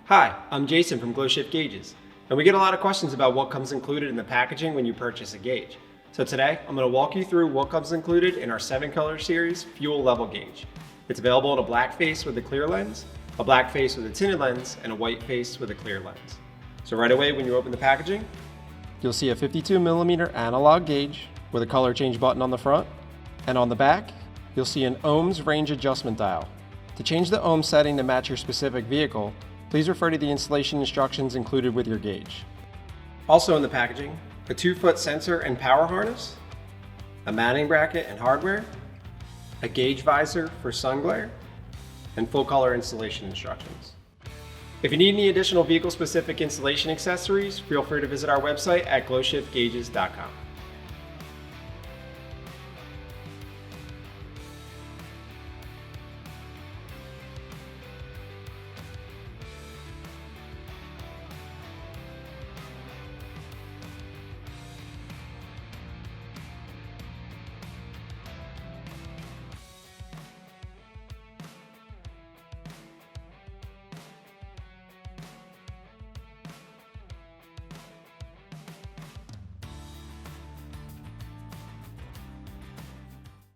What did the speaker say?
Hi, I'm Jason from GlowShift Gauges, and we get a lot of questions about what comes included in the packaging when you purchase a gauge. So today, I'm going to walk you through what comes included in our 7-color series fuel level gauge. It's available in a black face with a clear lens, a black face with a tinted lens, and a white face with a clear lens. So right away when you open the packaging, you'll see a 52mm analog gauge with a color change button on the front, and on the back, you'll see an OHMs Range Adjustment Dial. To change the ohm setting to match your specific vehicle, please refer to the installation instructions included with your gauge. Also in the packaging, a 2-foot sensor and power harness, a mounting bracket and hardware, a gauge visor for sun glare, and full color installation instructions. If you need any additional vehicle-specific installation accessories, feel free to visit our website at glowshiftgauges.com.